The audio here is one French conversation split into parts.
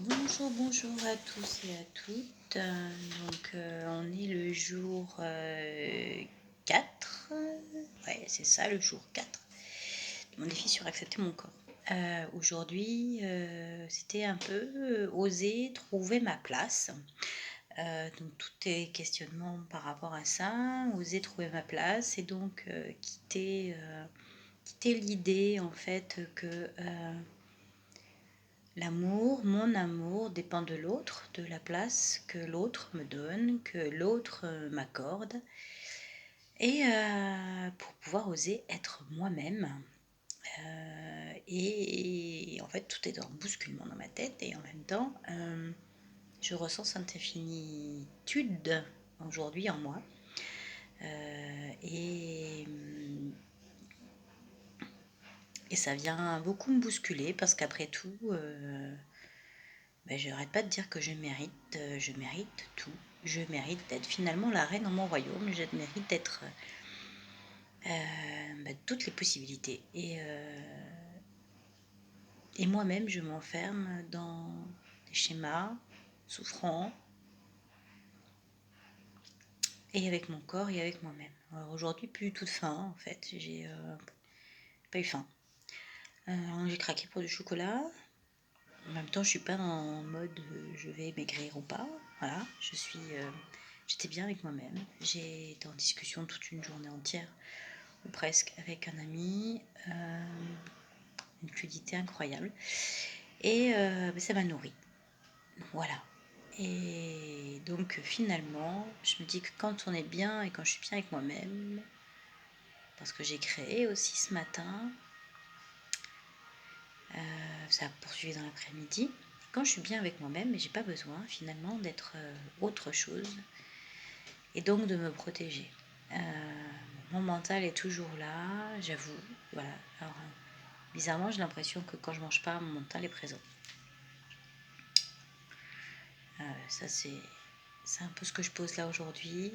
Bonjour, bonjour à tous et à toutes. On est le jour 4. Ouais, c'est ça, le jour 4 de mon défi sur accepter mon corps. Aujourd'hui, c'était un peu oser trouver ma place. Donc tout est questionnement par rapport à ça, oser trouver ma place et donc quitter l'idée en fait que l'amour, mon amour dépend de l'autre, de la place que l'autre me donne, que l'autre m'accorde. Et pour pouvoir oser être moi-même. Et en fait, tout est en bousculement dans ma tête. Et en même temps, je ressens cette infinitude aujourd'hui en moi. Et, et ça vient beaucoup me bousculer parce qu'après tout, je n'arrête pas de dire que je mérite tout. Je mérite d'être finalement la reine dans mon royaume. Je mérite d'être toutes les possibilités. Et moi-même, je m'enferme dans des schémas souffrants, et avec mon corps et avec moi-même. Alors aujourd'hui, plus du tout de faim, en fait. J'ai pas eu faim. J'ai craqué pour du chocolat. En même temps, je suis pas en mode je vais maigrir ou pas. Voilà, j'étais bien avec moi-même. J'ai été en discussion toute une journée entière, ou presque, avec un ami. Une fluidité incroyable. Et ça m'a nourri. Voilà. Et donc finalement, je me dis que quand on est bien et quand je suis bien avec moi-même, parce que j'ai créé aussi ce matin, ça a poursuivi dans l'après-midi. Quand je suis bien avec moi-même, j'ai pas besoin finalement d'être autre chose et donc de me protéger. Mon mental est toujours là, j'avoue. Voilà. Alors, bizarrement, j'ai l'impression que quand je mange pas, mon mental est présent. Ça, c'est un peu ce que je pose là aujourd'hui.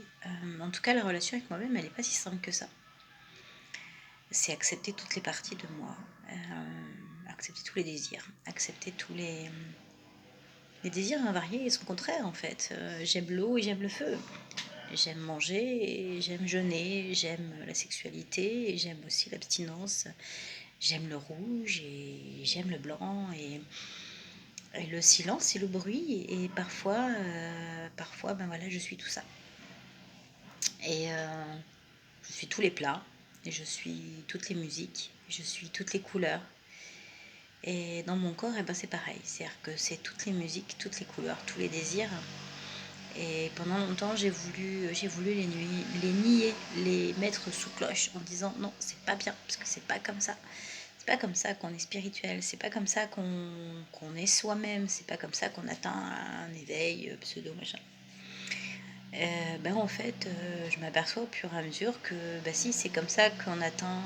En tout cas, la relation avec moi-même, elle n'est pas si simple que ça. C'est accepter toutes les parties de moi, accepter tous les désirs, accepter tous les désirs invariés et son contraire en fait. J'aime l'eau et j'aime le feu. J'aime manger et j'aime jeûner, j'aime la sexualité et j'aime aussi l'abstinence. J'aime le rouge et j'aime le blanc et le silence et le bruit. Et parfois, ben voilà, je suis tout ça. Et je suis tous les plats, et je suis toutes les musiques, je suis toutes les couleurs. Et dans mon corps, eh ben, c'est pareil. C'est-à-dire que c'est toutes les musiques, toutes les couleurs, tous les désirs. Et pendant longtemps, j'ai voulu les nier, les mettre sous cloche en disant non, c'est pas bien, parce que c'est pas comme ça. C'est pas comme ça qu'on est spirituel, c'est pas comme ça qu'on est soi-même, c'est pas comme ça qu'on atteint un éveil pseudo machin. En fait, je m'aperçois au fur et à mesure que bah, si, c'est comme ça qu'on atteint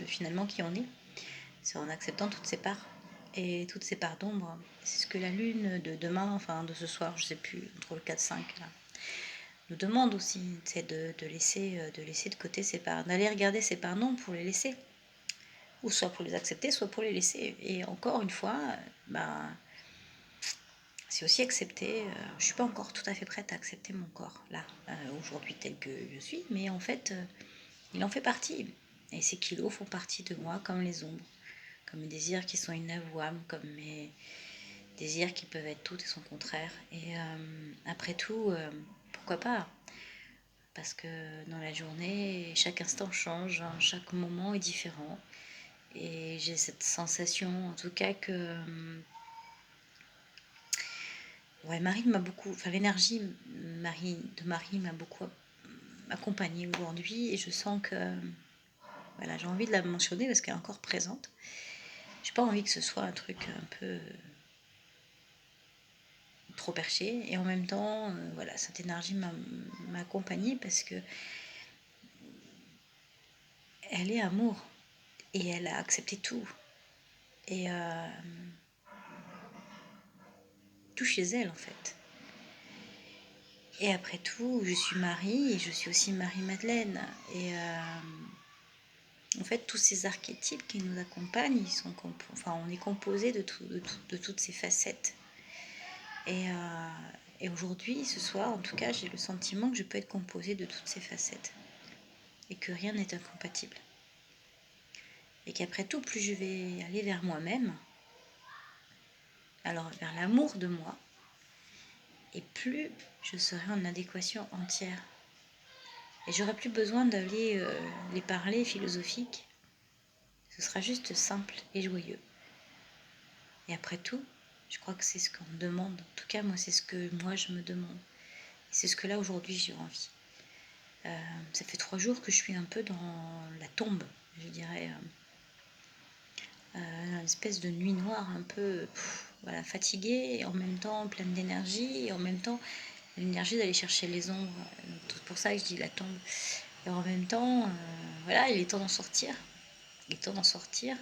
finalement qui on est. C'est en acceptant toutes ces parts et toutes ces parts d'ombre. C'est ce que la lune de demain, enfin de ce soir, je sais plus, entre le 4-5 là, nous demande aussi, c'est de laisser de côté ces parts, d'aller regarder ces parts non pour les laisser, ou soit pour les accepter, soit pour les laisser. Et encore une fois, c'est aussi accepter. Je suis pas encore tout à fait prête à accepter mon corps là, aujourd'hui tel que je suis, mais en fait, il en fait partie. Et ces kilos font partie de moi comme les ombres, comme mes désirs qui sont inavouables, comme mes désirs qui peuvent être tout et son contraire. Et après tout, pourquoi pas? Parce que dans la journée, chaque instant change, hein, chaque moment est différent. Et j'ai cette sensation, en tout cas, que ouais, Marie m'a beaucoup, enfin l'énergie de Marie m'a beaucoup accompagnée aujourd'hui et je sens que voilà, j'ai envie de la mentionner parce qu'elle est encore présente. J'ai pas envie que ce soit un truc un peu trop perché et en même temps, voilà, cette énergie m'a accompagnée parce que elle est amour et elle a accepté tout et tout chez elle en fait. Et après tout, je suis Marie et je suis aussi Marie-Madeleine. Et en fait, tous ces archétypes qui nous accompagnent, on est composé de toutes ces facettes. Et aujourd'hui, ce soir, en tout cas, j'ai le sentiment que je peux être composée de toutes ces facettes et que rien n'est incompatible. Et qu'après tout, plus je vais aller vers moi-même, alors vers l'amour de moi, et plus je serai en adéquation entière. Et j'aurai plus besoin d'aller les parler philosophiques. Ce sera juste simple et joyeux. Et après tout, je crois que c'est ce qu'on me demande. En tout cas, moi, c'est ce que moi, je me demande. Et c'est ce que là, aujourd'hui, j'ai envie. Ça fait 3 jours que je suis un peu dans la tombe, je dirais. Une espèce de nuit noire, un peu voilà, fatiguée, et en même temps pleine d'énergie, et en même temps l'énergie d'aller chercher les ombres. C'est pour ça que je dis la tombe. Et en même temps, voilà, il est temps d'en sortir. Il est temps d'en sortir.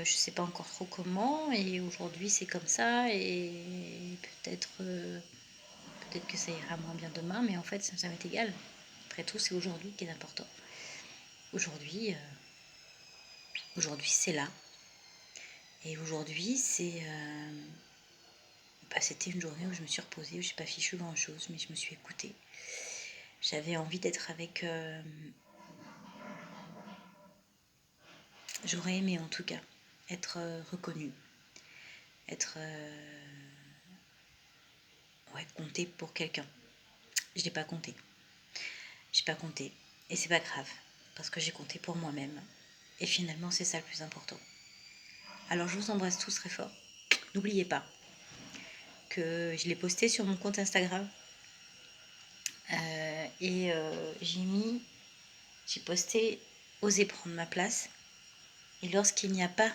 Je sais pas encore trop comment, et aujourd'hui c'est comme ça, et peut-être que ça ira moins bien demain, mais en fait ça m'est égal. Après tout, c'est aujourd'hui qui est important. Aujourd'hui, aujourd'hui c'est là. Et aujourd'hui, c'était une journée où je me suis reposée, où j'ai pas fichu grand chose, mais je me suis écoutée. J'avais envie d'être avec. J'aurais aimé en tout cas être reconnue, être ouais, comptée pour quelqu'un. Je l'ai pas compté. J'ai pas compté. Et c'est pas grave, parce que j'ai compté pour moi-même. Et finalement, c'est ça le plus important. Alors je vous embrasse tous très fort. N'oubliez pas que je l'ai posté sur mon compte Instagram. J'ai posté oser prendre ma place. Et lorsqu'il n'y a pas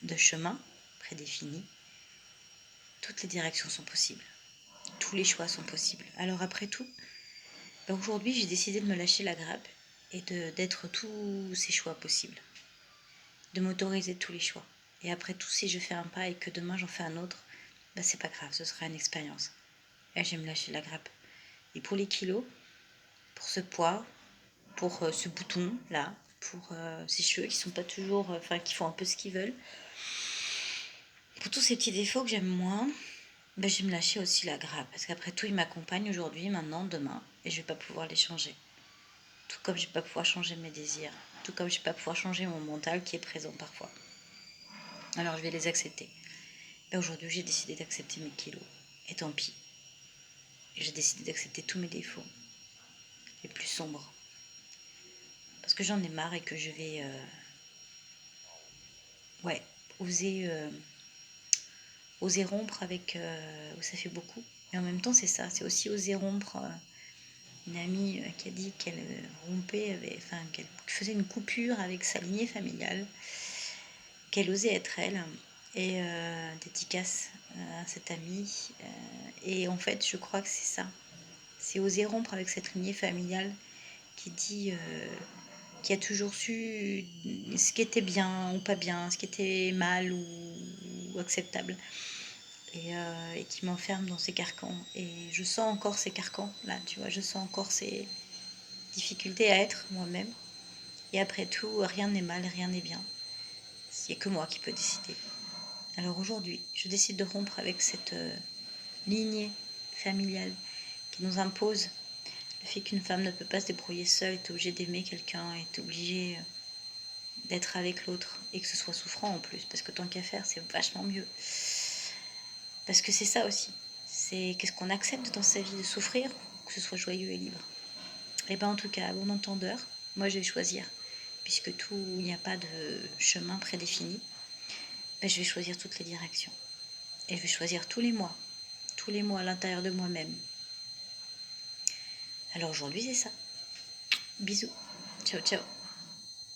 de chemin prédéfini, toutes les directions sont possibles. Tous les choix sont possibles. Alors après tout, aujourd'hui j'ai décidé de me lâcher la grappe et d'être tous ces choix possibles. De m'autoriser tous les choix. Et après tout, si je fais un pas et que demain j'en fais un autre, c'est pas grave, ce sera une expérience. Et je vais me lâcher la grappe. Et pour les kilos, pour ce poids, pour ce bouton là, pour ces cheveux qui sont pas toujours, qui font un peu ce qu'ils veulent, pour tous ces petits défauts que j'aime moins, je vais me lâcher aussi la grappe. Parce qu'après tout, ils m'accompagnent aujourd'hui, maintenant, demain, et je vais pas pouvoir les changer. Tout comme je vais pas pouvoir changer mes désirs. Tout comme je vais pas pouvoir changer mon mental qui est présent parfois. Alors je vais les accepter. Aujourd'hui, j'ai décidé d'accepter mes kilos. Et tant pis. J'ai décidé d'accepter tous mes défauts, les plus sombres. Parce que j'en ai marre et que je vais ouais, oser, oser rompre avec où ça fait beaucoup. Et en même temps, c'est ça, c'est aussi oser rompre. Une amie qui a dit qu'elle rompait, qu'elle faisait une coupure avec sa lignée familiale, qu'elle osait être elle. Et dédicace à cette amie. Et en fait, je crois que c'est ça. C'est oser rompre avec cette lignée familiale qui dit, qui a toujours su ce qui était bien ou pas bien, ce qui était mal ou acceptable. Et qui m'enferme dans ces carcans. Et je sens encore ces carcans, là, tu vois, je sens encore ces difficultés à être moi-même. Et après tout, rien n'est mal, rien n'est bien. Il n'y a que moi qui peux décider. Alors aujourd'hui, je décide de rompre avec cette lignée familiale qui nous impose le fait qu'une femme ne peut pas se débrouiller seule, est obligée d'aimer quelqu'un, est obligée d'être avec l'autre, et que ce soit souffrant en plus, parce que tant qu'à faire, c'est vachement mieux. Parce que c'est ça aussi, c'est qu'est-ce qu'on accepte dans sa vie de souffrir, que ce soit joyeux et libre. Et en tout cas, à bon entendeur, moi je vais choisir, puisque il n'y a pas de chemin prédéfini, je vais choisir toutes les directions. Et je vais choisir tous les mois à l'intérieur de moi-même. Alors aujourd'hui c'est ça. Bisous, ciao ciao.